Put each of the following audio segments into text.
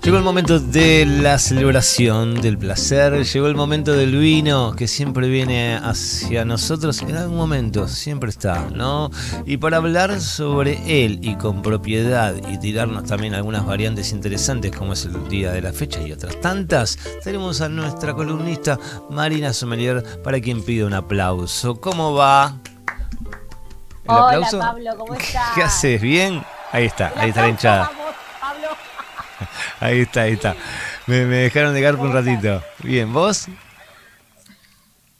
Llegó el momento de la celebración, del placer, llegó el momento del vino que siempre viene hacia nosotros, en algún momento, siempre está, ¿no? Y para hablar sobre él y con propiedad y tirarnos también algunas variantes interesantes como es el día de la fecha y otras tantas, tenemos a nuestra columnista Marina Sommelier, para quien pido un aplauso. ¿Cómo va? ¿El Hola aplauso? Pablo, ¿cómo estás? ¿Qué haces? ¿Bien? Ahí está la Aplauso, hinchada. vamos, Pablo. Ahí está, ahí está. Me dejaron de carpa un ¿Cómo estás? ratito. Bien, ¿vos?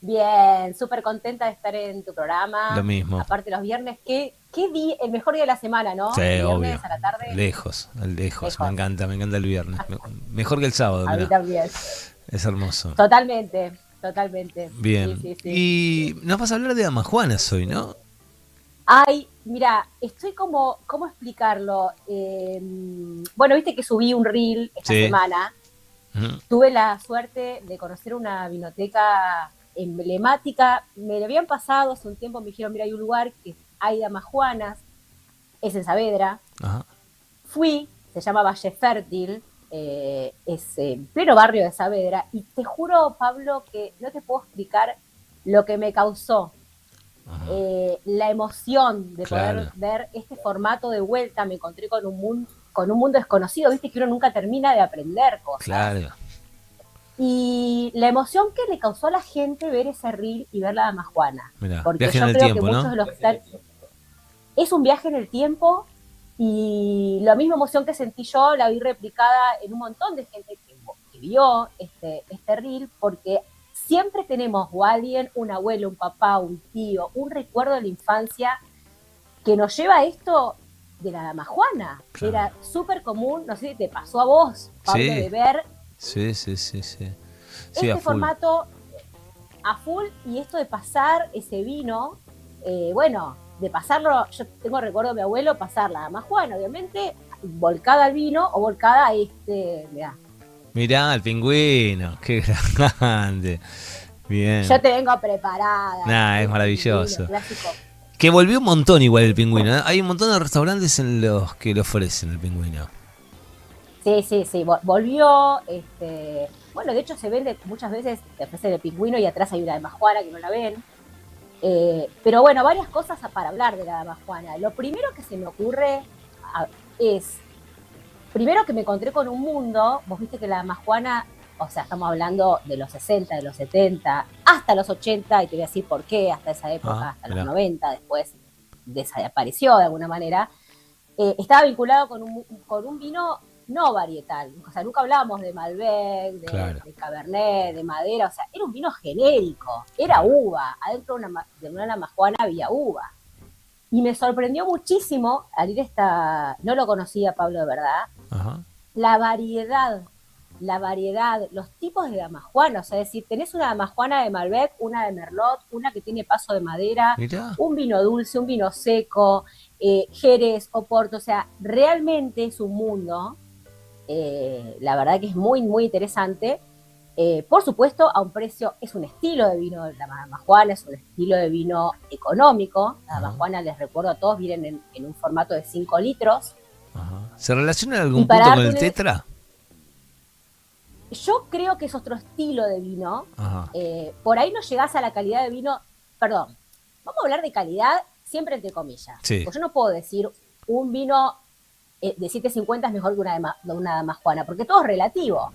Bien, súper contenta de estar en tu Lo programa. mismo. Aparte los viernes, ¿qué día? El mejor día de la semana, Sí, ¿no? El obvio. viernes a la tarde, Lejos, lejos. lejos. Me encanta el viernes. Mejor que el sábado, A mí mirá. también. Es hermoso. Totalmente, totalmente. Sí, Bien. sí, sí. Y nos vas a hablar de damajuanas hoy, ¿no? Ay, mira, estoy como, ¿cómo explicarlo? Bueno, viste que subí un reel esta Sí. semana. Ujú. Tuve la suerte de conocer una vinoteca emblemática. Me lo habían pasado hace un tiempo, me dijeron, mira, hay un lugar que hay damajuanas, es en Saavedra. Ajá. Fui, se llama Valle Fértil, es en pleno barrio de Saavedra, y te juro, Pablo, que no te puedo explicar lo que me causó Ajá. la emoción de poder Claro, ver este formato de vuelta. Me encontré con un mundo desconocido, viste que uno nunca termina de aprender cosas. claro. Y la emoción que le causó a la gente ver ese reel y ver la Dama Juana. Mirá, Porque viaje en yo el creo que tiempo, muchos ¿no? de los que están... Es un viaje en el tiempo y la misma emoción que sentí yo la vi replicada en un montón de gente que vio este reel, porque siempre tenemos o alguien, un abuelo, un papá, un tío, un recuerdo de la infancia que nos lleva a esto de la Dama Juana, que Claro. era súper común, no sé si te pasó a vos, Pablo, Sí, de ver sí, sí, sí, sí. Sí, a este full. formato a full y esto de pasar ese vino, bueno, de pasarlo, yo tengo recuerdo de mi abuelo pasarla a más Juan, obviamente, volcada al vino o volcada a mirá, Mirá, el pingüino. Qué grande. yo Bien. te vengo preparada, Nah, es este pingüino maravilloso. clásico. Que volvió un montón igual el pingüino, ¿eh? Hay un montón de restaurantes en los que le ofrecen el pingüino. Sí, sí, sí, volvió, bueno, de hecho se vende muchas veces, te ofrecen el pingüino y atrás hay una de Majuana que no la ven. Pero bueno, varias cosas para hablar de la Dama Juana. Lo primero que se me ocurre es, primero que me encontré con un mundo, vos viste que la Dama Juana, o sea, estamos hablando de los 60, de los 70, hasta los 80, y te voy a decir por qué, hasta esa Ah, época, hasta los mirá. 90, después desapareció de alguna manera. Estaba vinculado con un vino no varietal, o sea, nunca hablábamos de Malbec, Claro, de Cabernet, de Madera, o sea, era un vino genérico, era claro. uva, adentro de una lamajuana había uva. Y me sorprendió muchísimo al ir no lo conocía Pablo de verdad, Ajá. la variedad, los tipos de damajuana, o sea, es decir, tenés una damajuana de Malbec, una de Merlot, una que tiene paso de madera, Mirá. un vino dulce, un vino seco, Jerez, Oporto, o sea, realmente es un mundo, la verdad que es muy, muy interesante. Por supuesto, a un precio, es un estilo de vino, la damajuana es un estilo de vino económico. La Ajá. damajuana, les recuerdo a todos, vienen en un formato de 5 litros. Ajá. ¿Se relaciona en Y algún para punto con darte el una, tetra? yo creo que es otro estilo de vino. Ajá. Por ahí no llegás a la calidad de vino, perdón, vamos a hablar de calidad siempre entre comillas. Sí. Pues yo no puedo decir un vino de 750 es mejor que una damajuana, porque todo es relativo.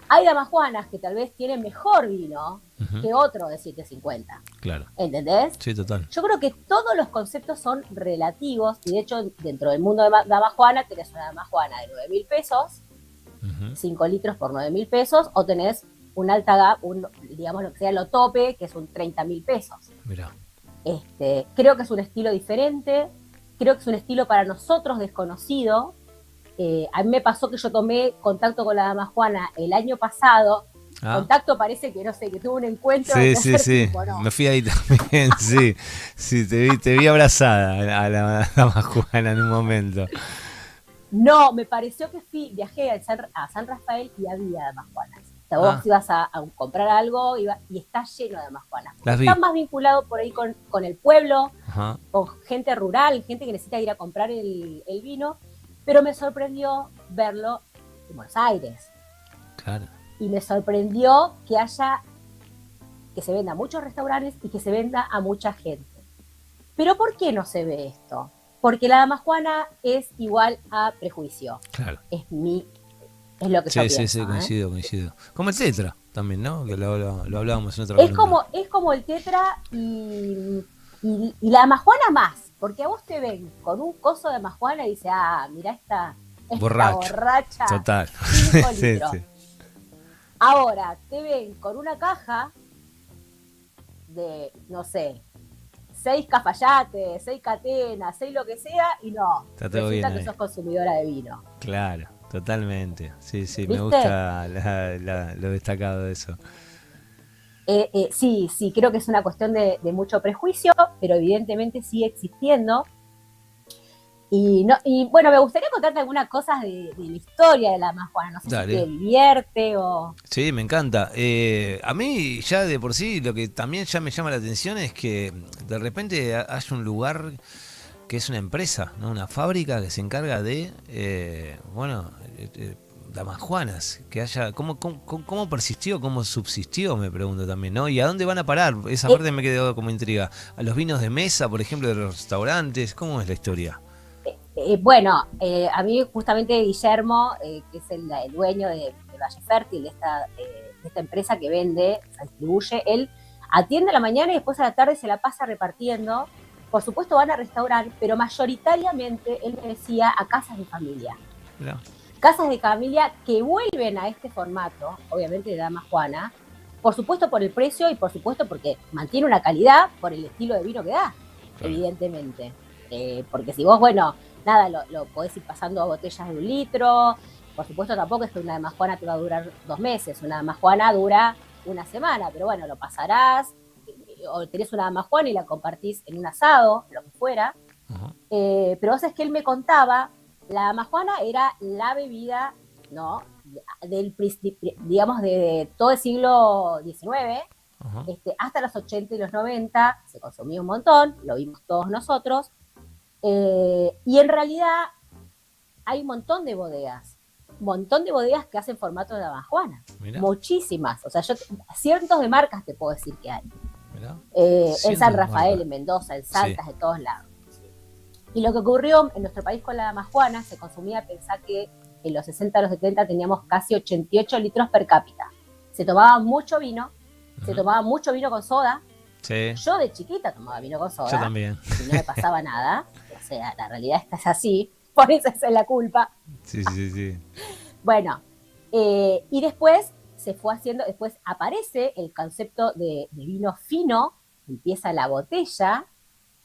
Hay damajuanas que tal vez tienen mejor vino Ujú. que otro de 750. Claro. ¿Entendés? Sí, total. Yo creo que todos los conceptos son relativos y de hecho dentro del mundo de damajuana tenés una damajuana de 9.000 pesos, Ujú. 5 litros por 9.000 pesos, o tenés un alta gap, digamos lo que sea lo tope, que es un 30.000 pesos. Mirá. Creo que es un estilo diferente, creo que es un estilo para nosotros desconocido. A mí me pasó que yo tomé contacto con la Dama Juana el año pasado. Ah. Contacto parece que, no sé, que tuve un encuentro de Sí, sí, tercer sí. tipo, ¿no? Me fui ahí también, sí. Sí, te vi abrazada a la dama Juana en un momento. No, me pareció que viajé a San Rafael y había Damas Juanas. O sea, vos Ah, ibas a comprar algo y está lleno de Damas Juanas. las Está vi. más vinculado por ahí con el pueblo, Ajá. con gente rural, gente que necesita ir a comprar el vino, pero me sorprendió verlo en Buenos Aires. Claro. Y me sorprendió que se venda a muchos restaurantes y que se venda a mucha gente. Pero ¿por qué no se ve esto? Porque la dama Juana es igual a prejuicio. Claro. Es lo que yo pienso. Sí, coincido. Como el Tetra también, ¿no? Que lo hablábamos en otra es como el Tetra y la dama Juana más. Porque a vos te ven con un coso de dama Juana y dice, mira esta borracha. Total. 5 litros. Sí. Ahora, te ven con una caja de, no sé, 6 Cafayates, 6 Catenas, 6 lo que sea, y no, resulta que sos consumidora de vino. Claro, totalmente. Sí, ¿Viste? Me gusta lo destacado de eso. Sí, creo que es una cuestión de mucho prejuicio, pero evidentemente sigue existiendo. Y bueno, me gustaría contarte algunas cosas de la historia de la dama Juana. No sé si te divierte o... Sí, me encanta. A mí ya de por sí lo que también ya me llama la atención es que de repente hay un lugar que es una empresa, ¿no? Una fábrica que se encarga de, damas Juanas, que haya... ¿Cómo persistió, cómo subsistió, me pregunto también, ¿no? ¿Y a dónde van a parar? Esa parte me quedó como intriga. ¿A los vinos de mesa, por ejemplo, de los restaurantes? ¿Cómo es la historia? A mí justamente Guillermo, que es el dueño de Valle Fértil, de esta empresa que vende, se distribuye, él atiende a la mañana y después a la tarde se la pasa repartiendo. Por supuesto van a restaurar, pero mayoritariamente él me decía a casas de familia. No. Casas de familia que vuelven a este formato, obviamente de dama Juana, por supuesto por el precio y por supuesto porque mantiene una calidad por el estilo de vino que da, claro. Evidentemente. Porque si vos, lo podés ir pasando a botellas de 1 litro. Por supuesto, tampoco es que una dama Juana te va a durar 2 meses. Una dama Juana dura 1 semana, pero bueno, lo pasarás. O tenés una dama Juana y la compartís en un asado, lo que fuera. Uh-huh. Pero vos es que él me contaba, la dama Juana era la bebida, ¿no? Digamos, de todo el siglo XIX, uh-huh. Hasta los 80 y los 90, se consumía un montón, lo vimos todos nosotros. Y en realidad hay un montón de bodegas que hacen formato de dama Juana. Mirá. Muchísimas, o sea, cientos de marcas te puedo decir que hay. En San Rafael, en Mendoza, en Saltas, sí. De todos lados. Y lo que ocurrió en nuestro país con la dama Juana, se consumía, pensá que en los 60 a los 70 teníamos casi 88 litros per cápita. Se tomaba mucho vino, uh-huh. Se tomaba mucho vino con soda. Sí. Yo de chiquita tomaba vino con soda. Yo también. Y no me pasaba nada. O sea, la realidad es así. Por eso es la culpa. Sí. Bueno, y después después aparece el concepto de vino fino. Empieza la botella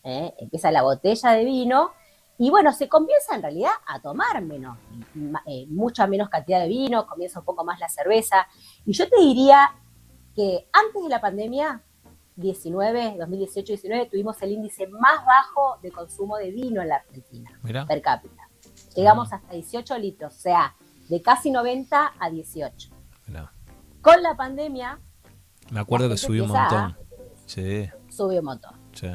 de vino. Y bueno, se comienza en realidad a tomar mucha menos cantidad de vino. Comienza un poco más la cerveza. Y yo te diría que antes de la pandemia 2018-19, tuvimos el índice más bajo de consumo de vino en la Argentina. Mirá. Per cápita. Llegamos hasta 18 litros, o sea, de casi 90 a 18. Mirá. Con la pandemia... Me acuerdo que subió un montón. Sí. Subió un montón. Sí.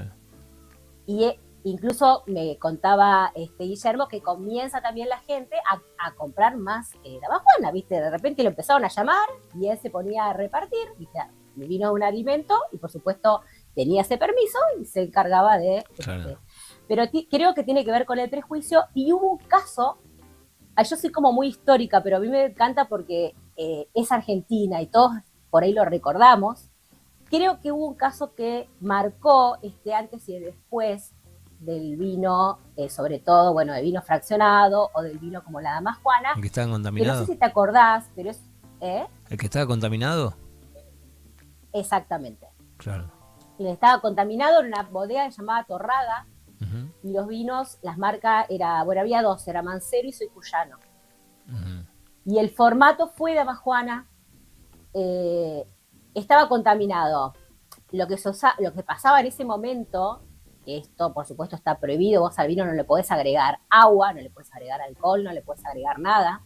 Y incluso me contaba Guillermo que comienza también la gente a comprar más dama Juana, ¿viste? De repente lo empezaron a llamar y él se ponía a repartir, ¿viste? Vino un alimento y por supuesto tenía ese permiso y se encargaba de... Claro. Pero creo que tiene que ver con el prejuicio y hubo un caso, yo soy como muy histórica, pero a mí me encanta porque es Argentina y todos por ahí lo recordamos. Creo que hubo un caso que marcó antes y después del vino, sobre todo, bueno, de vino fraccionado o del vino como la dama Juana. ¿El que estaba contaminado? Que no sé si te acordás, pero es... ¿El que estaba contaminado? Exactamente. Claro. Y estaba contaminado en una bodega llamada Torrada, uh-huh. Y los vinos, las marcas, había 2, era Mancero y Soy Cuyano. Uh-huh. Y el formato fue dama Juana, estaba contaminado. Lo que pasaba en ese momento, que esto por supuesto está prohibido, vos al vino no le podés agregar agua, no le podés agregar alcohol, no le podés agregar nada.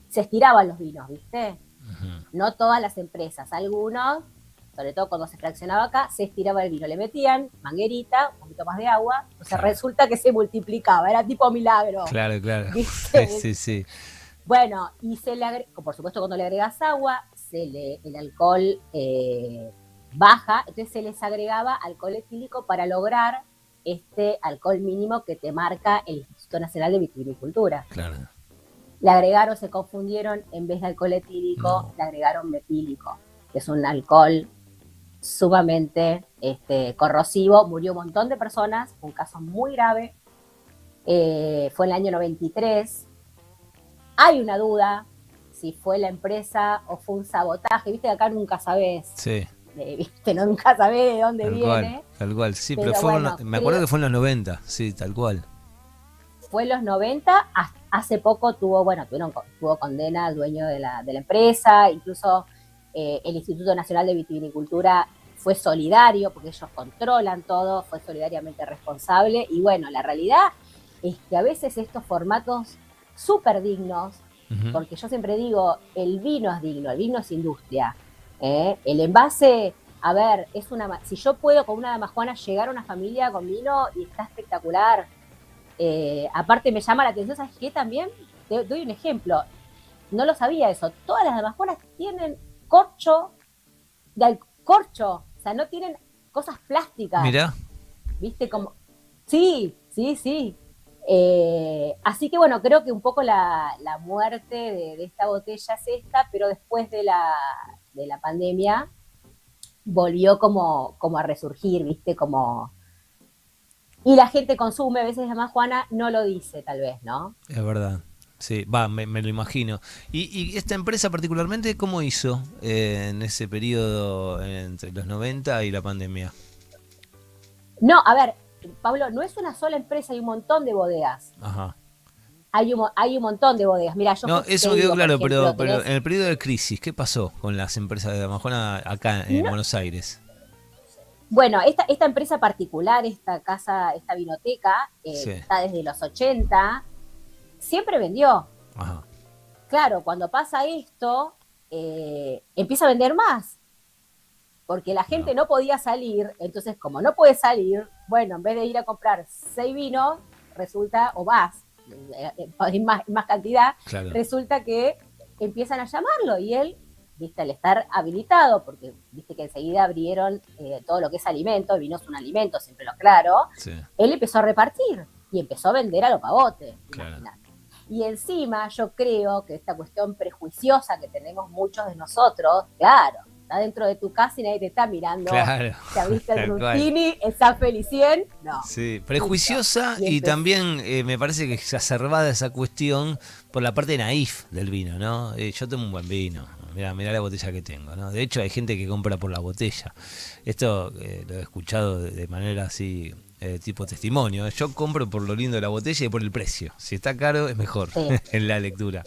Se estiraban los vinos, ¿viste? Uh-huh. No todas las empresas, algunos... Sobre todo cuando se fraccionaba acá, se estiraba el vino. Le metían manguerita, un poquito más de agua. O sea, claro. Resulta que se multiplicaba. Era tipo milagro. Claro. ¿Viste? Sí. Bueno, y por supuesto cuando le agregas agua, el alcohol baja, entonces se les agregaba alcohol etílico para lograr este alcohol mínimo que te marca el Instituto Nacional de Vitivinicultura. Claro. Le agregaron, se confundieron, en vez de alcohol etílico, No. le agregaron metílico, que es un alcohol sumamente corrosivo. Murió un montón de personas, un caso muy grave. Fue en el año 93. Hay una duda si fue la empresa o fue un sabotaje. Viste que acá nunca sabés. Sí. Viste, no, nunca sabés de dónde Tal viene. tal cual. Sí, pero fue bueno, me acuerdo que fue en los 90, sí, tal cual. Fue en los 90, hace poco tuvo condena al dueño de la empresa, incluso el Instituto Nacional de Vitivinicultura fue solidario, porque ellos controlan todo, fue solidariamente responsable, y bueno, la realidad es que a veces estos formatos súper dignos, porque yo siempre digo, el vino es digno, el vino es industria, el envase, a ver, si yo puedo con una damajuana llegar a una familia con vino y está espectacular. Aparte me llama la atención, ¿sabes qué? También te doy un ejemplo, no lo sabía eso, todas las damajuanas tienen corcho, corcho, o sea, no tienen cosas plásticas. Mirá. ¿Viste? Como, sí. Así que bueno, creo que un poco la muerte de esta botella es esta, pero después de la pandemia volvió como a resurgir, ¿viste? Y la gente consume, a veces además Juana no lo dice, tal vez, ¿no? Es verdad. Sí, me lo imagino. Y esta empresa particularmente, ¿cómo hizo en ese periodo entre los 90 y la pandemia? No, a ver, Pablo, no es una sola empresa, hay un montón de bodegas. Ajá. Hay un montón de bodegas. Mira, yo No, eso me quedó claro, ejemplo, pero en el periodo de crisis, ¿qué pasó con las empresas de Damajona acá en Buenos Aires? Bueno, esta empresa particular, esta vinoteca, Sí. está desde los 80, siempre vendió. Ajá. Claro, cuando pasa esto, empieza a vender más, porque la gente no podía salir, entonces como no puede salir, bueno, en vez de ir a comprar 6 vinos, resulta, o más, en más cantidad, Claro. resulta que empiezan a llamarlo y él, viste, al estar habilitado, porque viste que enseguida abrieron todo lo que es alimento, el vino es un alimento, siempre lo aclaro, Sí. él empezó a repartir y empezó a vender a lo pavote, Claro. imagínate. Y encima yo creo que esta cuestión prejuiciosa que tenemos muchos de nosotros, claro, está dentro de tu casa y nadie te está mirando. Claro. Te abriste el Tal cual. Rutini, el San Felicien, no. Sí, prejuiciosa Listo. y también me parece que exacerbada esa cuestión por la parte naif del vino, ¿no? Yo tomo un buen vino, mirá la botella que tengo, ¿no? De hecho hay gente que compra por la botella. Esto lo he escuchado de manera así, tipo testimonio. Yo compro por lo lindo de la botella y por el precio. Si está caro es mejor, Sí. en la lectura.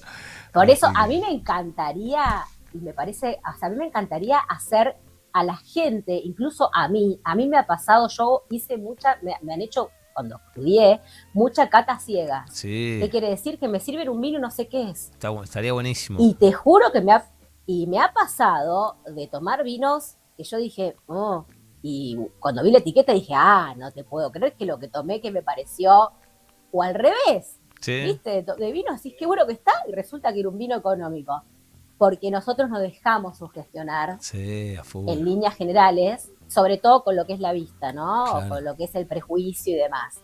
Por eso Así a que- mí me encantaría, y me parece, o sea, a mí me encantaría hacer a la gente, incluso a mí me ha pasado, yo hice me han hecho, cuando estudié, mucha cata ciega. Sí, ¿Qué quiere decir? Que me sirven un vino y no sé qué es. estaría buenísimo. Y te juro que me ha pasado de tomar vinos que yo dije, oh, y cuando vi la etiqueta dije, no te puedo creer que lo que tomé que me pareció, o al revés, Sí, ¿viste? De vino, así que bueno que está, y resulta que era un vino económico. Porque nosotros nos dejamos sugestionar sí, a full. en líneas generales, sobre todo con lo que es la vista, ¿no? Claro. O con lo que es el prejuicio y demás.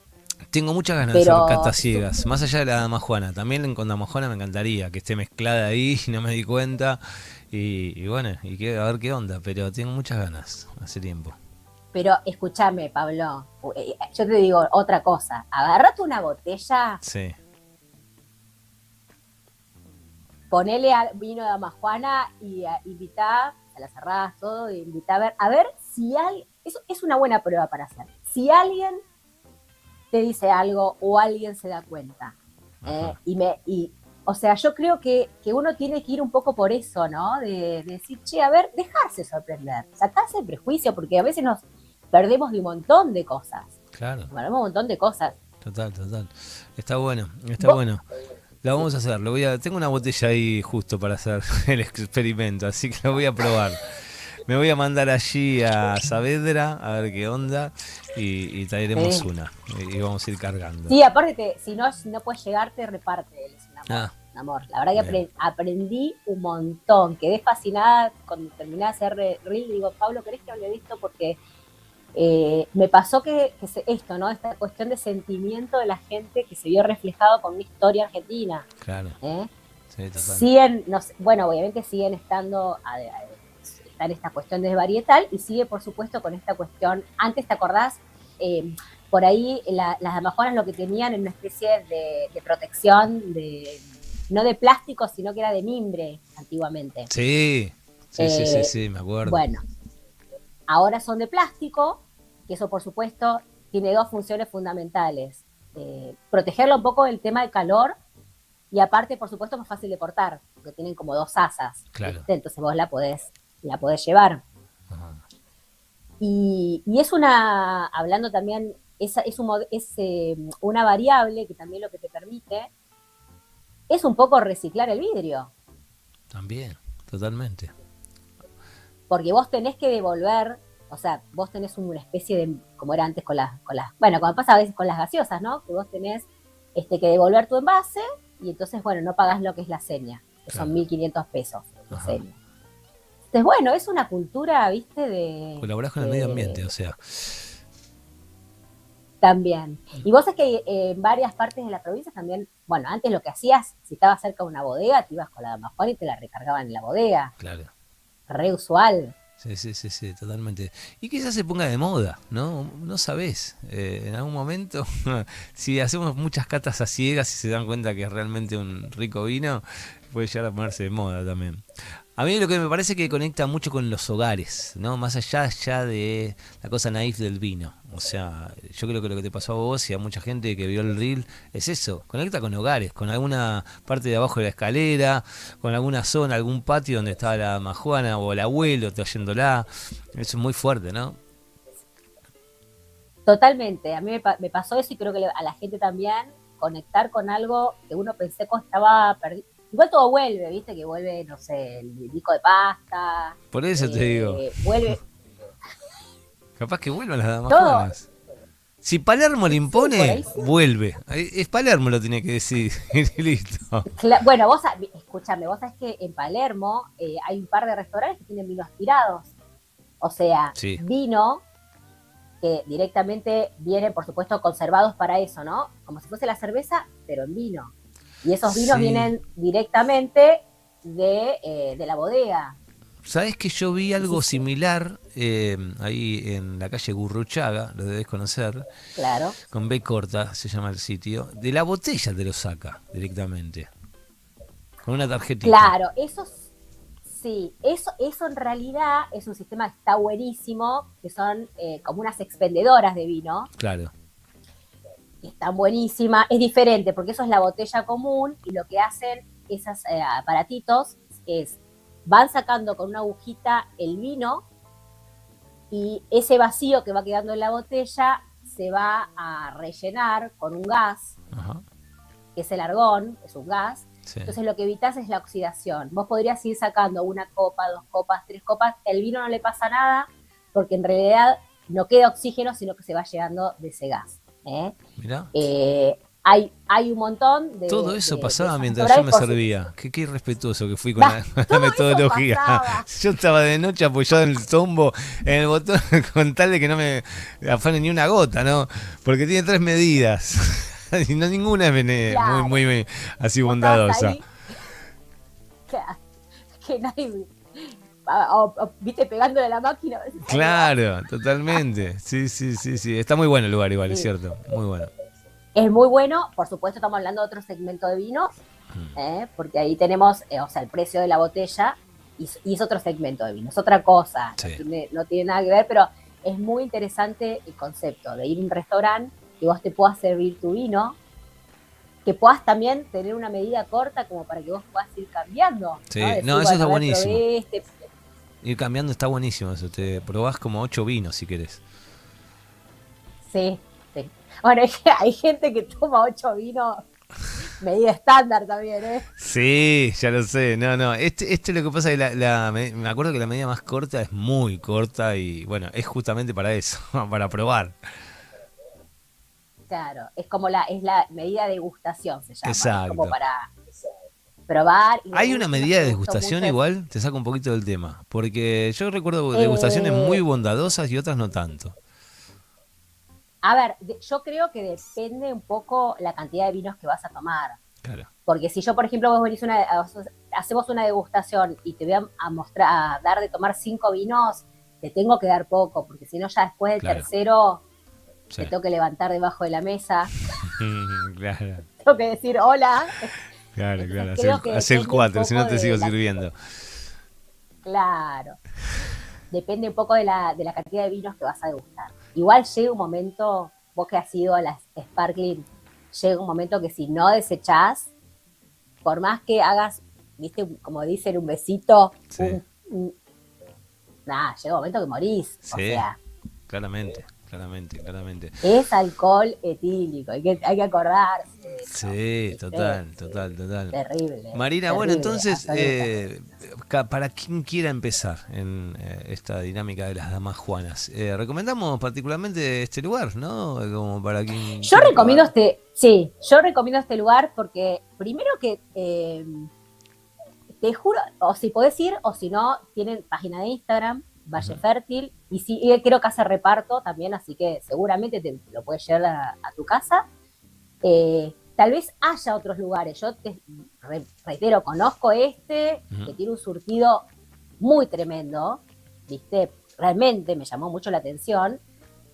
Tengo muchas ganas Pero- de hacer catas ciegas, más allá de la damajuana. También con damajuana me encantaría que esté mezclada ahí y no me di cuenta. Y bueno, a ver qué onda, pero tengo muchas ganas hace tiempo. Pero escúchame, Pablo, yo te digo otra cosa. Agárrate una botella, Sí, ponele al vino de Damajuana y invitá, se la cerrás todo, y invitá a ver si hay. Eso es una buena prueba para hacer. Si alguien te dice algo o alguien se da cuenta. Ajá. O sea, yo creo que uno tiene que ir un poco por eso, ¿no? De decir, che, a ver, dejarse sorprender, sacarse el prejuicio, porque a veces nos perdemos de un montón de cosas. claro, Perdemos un montón de cosas. total. Está bueno, está Vos- bueno. La vamos a hacer, tengo una botella ahí justo para hacer el experimento, así que lo voy a probar. Me voy a mandar allí a Saavedra a ver qué onda y traeremos Sí. una y vamos a ir cargando. Sí, aparte, si no puedes llegar, te reparte. Es una Ah, amor. La verdad que Bien. aprendí un montón. Quedé fascinada cuando terminé de hacer reel. Digo, Pablo, ¿querés que hable de esto? Porque me pasó esto, ¿no? Esta cuestión de sentimiento de la gente que se vio reflejado con una historia argentina. Claro. ¿Eh? Sí, total. Siguen, no sé, bueno, obviamente siguen estando, está en esta cuestión de varietal y sigue, por supuesto, con esta cuestión. Antes, ¿te acordás? Por ahí las amazonas lo que tenían en una especie de protección, no de plástico, sino que era de mimbre antiguamente. Sí, sí, sí, sí, Eh, sí, me acuerdo. bueno, ahora son de plástico, que eso, por supuesto, tiene dos funciones fundamentales. Protegerlo un poco del tema del calor y aparte, por supuesto, es más fácil de cortar, porque tienen como dos asas, Claro. ¿viste? Entonces vos la podés llevar. Ajá. Y es una, hablando también, una variable que también lo que te permite es un poco reciclar el vidrio, También, totalmente. porque vos tenés que devolver, o sea, vos tenés una especie de, como era antes bueno, como pasa a veces con las gaseosas, ¿no? Que vos tenés que devolver tu envase y entonces, bueno, no pagás lo que es la seña, que son Claro. 1.500 pesos la Ajá. seña. Entonces, bueno, es una cultura, viste, de, Colaborás con el medio ambiente, o de sea. también. Y vos es que en varias partes de la provincia también, bueno, antes lo que hacías, si estabas cerca de una bodega, te ibas con la damajón y te la recargaban en la bodega. Claro. Re usual. Sí, sí, sí, sí, totalmente. Y quizás se ponga de moda, ¿no? No sabés. En algún momento, si hacemos muchas catas a ciegas y se dan cuenta que es realmente un rico vino, puede llegar a ponerse de moda también. A mí lo que me parece que conecta mucho con los hogares, ¿no? Más allá ya de la cosa naif del vino. O sea, yo creo que lo que te pasó a vos y a mucha gente que vio el reel es eso. Conecta con hogares, con alguna parte de abajo de la escalera, con alguna zona, algún patio donde estaba la majuana o el abuelo trayéndola. Eso es muy fuerte, ¿no? Totalmente. A mí me pasó eso y creo que a la gente también conectar con algo que uno pensé que estaba perdido. Igual todo vuelve, viste, que vuelve, no sé, el disco de pasta, Por eso te digo, vuelve capaz que vuelvan las todo. damajuanas. Si Palermo le Sí, por ahí impone, sí. vuelve. Es Palermo lo tiene que decir. Y listo. Bueno, escúchame, vos sabés que en Palermo hay un par de restaurantes que tienen vinos tirados. O sea, Sí, vino que directamente viene, por supuesto, conservados para eso, ¿no? Como si fuese la cerveza, pero en vino. Y esos vinos sí. vienen directamente de la bodega. ¿Sabés que yo vi Y sí, algo sí, similar ahí en la calle Gurruchaga, lo debes conocer, claro. con B corta se llama el sitio, de la botella te lo saca directamente, con una tarjetita. Claro, sí, eso en realidad es un sistema que está buenísimo, que son como unas expendedoras de vino, Claro, que están buenísimas. Es diferente porque eso es la botella común y lo que hacen esos aparatitos es van sacando con una agujita el vino y ese vacío que va quedando en la botella se va a rellenar con un gas, ajá, que es el argón, es un gas. sí. Entonces lo que evitas es la oxidación. Vos podrías ir sacando una copa, dos copas, tres copas, el vino no le pasa nada porque en realidad no queda oxígeno, sino que se va llegando de ese gas. ¿Eh? Mirá, Hay un montón todo eso de pasaba esos mientras yo restaurantes me por servía. Qué irrespetuoso que fui con Va, con la todo eso metodología. pasaba. Yo estaba de noche apoyado en el tombo, en el botón, con tal de que no me afane ni una gota, ¿no? Porque tiene tres medidas. Y no ninguna es muy, Claro, muy así vos estabas bondadosa. ahí, que nadie, viste, pegándole a la máquina a ver si salía. Claro, totalmente. Sí, sí, sí, sí. Está muy bueno el lugar igual, es Sí. cierto. Muy bueno. Es muy bueno, por supuesto estamos hablando de otro segmento de vinos, porque ahí tenemos, o sea, el precio de la botella y es otro segmento de vino, es otra cosa, Sí. no tiene nada que ver, pero es muy interesante el concepto de ir a un restaurante y vos te puedas servir tu vino, que puedas también tener una medida corta como para que vos puedas ir cambiando, ¿no? Sí, Decir, no, eso está bueno, a ver, buenísimo. probé este. Ir cambiando está buenísimo eso. Te probás como 8 vinos si querés. Sí, sí. Bueno, hay gente que toma 8 vinos, medida estándar también, ¿eh? Sí, ya lo sé. No, no. Este lo que pasa es que me acuerdo que la medida más corta es muy corta y bueno, es justamente para eso, para probar. Claro, es la medida de degustación se llama, es como Exacto. para. probar. Y ¿Hay una últimas medida de me gustó degustación mucho es, igual? Te saco un poquito del tema. Porque yo recuerdo degustaciones muy eh, bondadosas y otras no tanto. a ver, yo creo que depende un poco la cantidad de vinos que vas a tomar. Claro, Porque si yo, por ejemplo, vos venís hacemos una degustación y te voy a mostrar, a dar de tomar 5 vinos, te tengo que dar poco, porque si no ya después del claro. tercero Sí. te tengo que levantar debajo de la mesa, Claro, tengo que decir hola. claro, Entonces claro. creo que Hace el depende un 4, si poco no te sigo de la, sirviendo. claro, depende un poco de la cantidad de vinos que vas a degustar. Igual llega un momento, vos que has ido a las Sparkling, llega un momento que si no desechás, por más que hagas, viste, como dicen, un besito, Sí, nada, llega un momento que morís. O sí, sea, claramente, claramente, claramente. es alcohol etílico, hay que acordarse de eso, Sí, ¿viste? total, Sí, total, total. terrible, Marina, bueno, terrible, entonces, absolutamente. para quien quiera empezar en esta dinámica de las damas juanas, recomendamos particularmente este lugar, ¿no? Como para quien Yo quiera recomiendo probar. este, sí, yo recomiendo este lugar porque primero que te juro, o si podés ir, o si no, tienen página de Instagram, Valle Ujú. Fértil, y sí, y creo que hace reparto también, así que seguramente te lo puedes llevar a tu casa. Tal vez haya otros lugares, yo te reitero, conozco este, Ujú. que tiene un surtido muy tremendo, ¿viste? Realmente me llamó mucho la atención,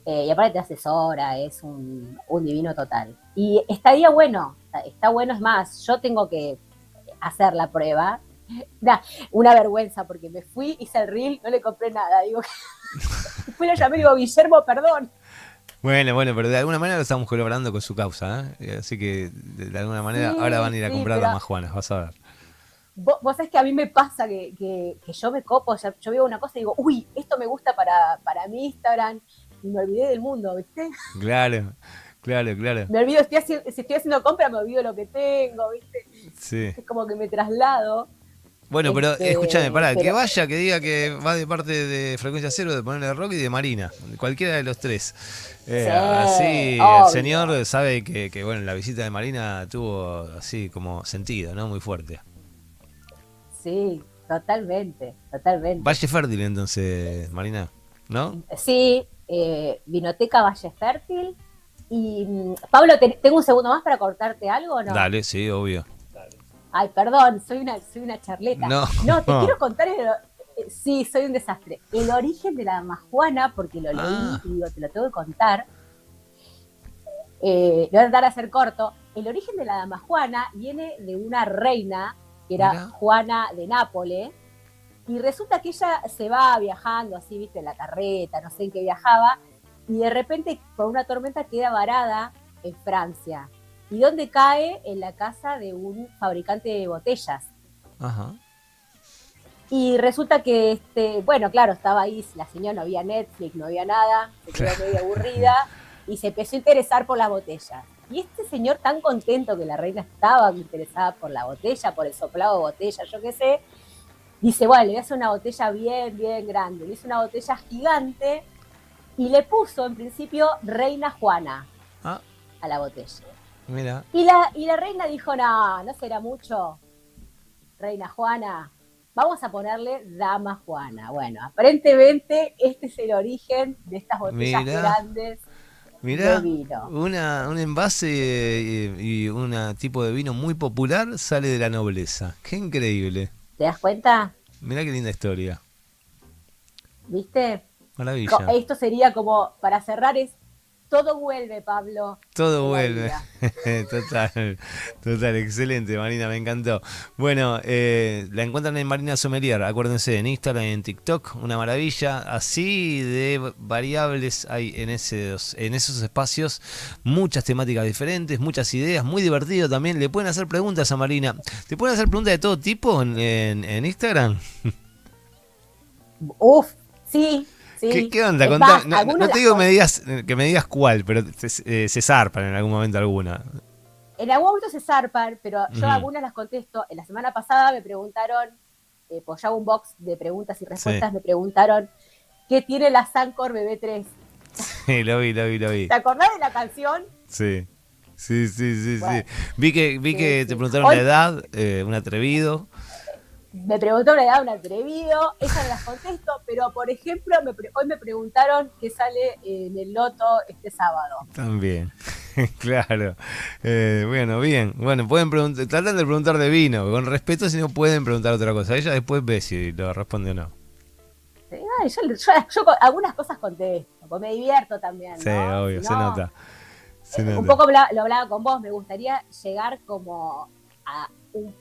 y aparte te asesora, es un divino total. Y estaría bueno, está bueno, es más, yo tengo que hacer la prueba. Nah, una vergüenza, porque me fui, hice el reel, no le compré nada. Digo, después lo llamé y digo, Guillermo, perdón. Bueno, bueno, pero de alguna manera lo estamos colaborando con su causa, ¿eh? Así que de alguna manera ahora van Sí, a ir a sí, comprar pero damas juanas, vas a ver. vos sabés que a mí me pasa que yo me copo, o sea, yo veo una cosa y digo, uy, esto me gusta para mi Instagram, y me olvidé del mundo, ¿viste? Claro, claro, claro. Me olvido, si estoy haciendo compra, me olvido lo que tengo, ¿viste? Sí. Es como que me traslado, Bueno, pero escúchame, pará, que pero vaya, que diga que va de parte de Frecuencia Cero, de ponerle rock y de Marina, cualquiera de los tres. sí, Así el obvio. señor sabe que, bueno, la visita de Marina tuvo así como sentido, ¿no? Muy fuerte. Sí, totalmente, totalmente. Valle Fértil entonces, Marina, ¿no? Sí, Vinoteca Valle Fértil. Y Pablo, ¿tengo un segundo más para cortarte algo o no? Dale, sí, obvio. Ay, perdón, soy una charleta. No, No, te quiero contar, sí, soy un desastre. El origen de la damajuana, porque lo leí ah, y digo, te lo tengo que contar. Lo voy a dar a hacer corto. El origen de la damajuana viene de una reina que era mira, Juana de Nápoles. Y resulta que ella se va viajando así, viste, en la carreta, no sé en qué viajaba, y de repente por una tormenta queda varada en Francia. ¿Y dónde cae? En la casa de un fabricante de botellas. ajá. Y resulta que, bueno, claro, estaba ahí la señora, no había Netflix, no había nada, se quedó medio aburrida y se empezó a interesar por las botellas. Y este señor tan contento que la reina estaba interesada por la botella, por el soplado de botella, yo qué sé, dice, bueno, le voy a hacer una botella bien, bien grande. Le hizo una botella gigante y le puso en principio Reina Juana Ah, a la botella. mira. Y la reina dijo, no, no será mucho, Reina Juana, vamos a ponerle Dama Juana. Bueno, aparentemente este es el origen de estas botellas Mira, grandes de mira, vino. un envase y un tipo de vino muy popular sale de la nobleza. Qué increíble. ¿Te das cuenta? Mira qué linda historia. ¿Viste? Maravilla. Esto sería como, para cerrar, es todo vuelve, Pablo, Todo en la vuelve. vida. Total, total, excelente, Marina, me encantó. Bueno, la encuentran en Marina Sommelier, acuérdense, en Instagram y en TikTok, una maravilla. Así de variables hay en esos espacios, muchas temáticas diferentes, muchas ideas, muy divertido también. Le pueden hacer preguntas a Marina. ¿Te pueden hacer preguntas de todo tipo en Instagram? Uf, sí, ¿Qué, sí. qué onda? Es Contá, más, no, algunas no te las digo que me digas cuál, pero se zarpan en algún momento alguna. en algún momento se zarpan, pero yo Ujú. algunas las contesto. En la semana pasada me preguntaron, pues yo hago un box de preguntas y Sí. respuestas, me preguntaron, ¿qué tiene la Sancor BB3? Sí, lo vi, lo vi, lo vi. ¿Te acordás de la canción? Sí. Sí, sí, sí, Bueno, sí. Vi que te sí. preguntaron la edad, un atrevido. Me preguntó una edad, un atrevido, esas no las contesto, pero por ejemplo, hoy me preguntaron qué sale en el loto este sábado. También, claro. Bueno, bien. Bueno, pueden preguntar, tratan de preguntar de vino, con respeto si no pueden preguntar otra cosa. Ella después ve si lo responde o no. Ay, algunas cosas contesto, porque me divierto también, Sí, ¿no? Si obvio, se no, nota. Se un nota. poco lo hablaba con vos, me gustaría llegar como a un...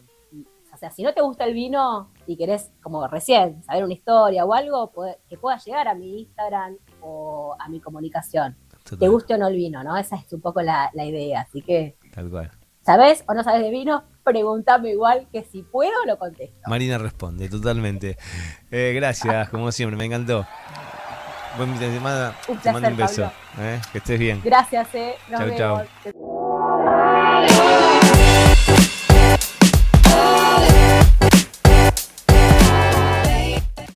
O sea, si no te gusta el vino y querés, como recién, saber una historia o algo, que pueda llegar a mi Instagram o a mi comunicación. Te Total, guste o no el vino, ¿no? Esa es un poco la idea. Así que, tal cual. ¿sabés o no sabés de vino? Pregúntame igual que si puedo lo contesto. Marina responde, totalmente. Gracias, como siempre, me encantó. Buen fin de semana, Un te mando placer, un beso. Pablo. Que estés bien. Gracias, nos Chau, chau. vemos.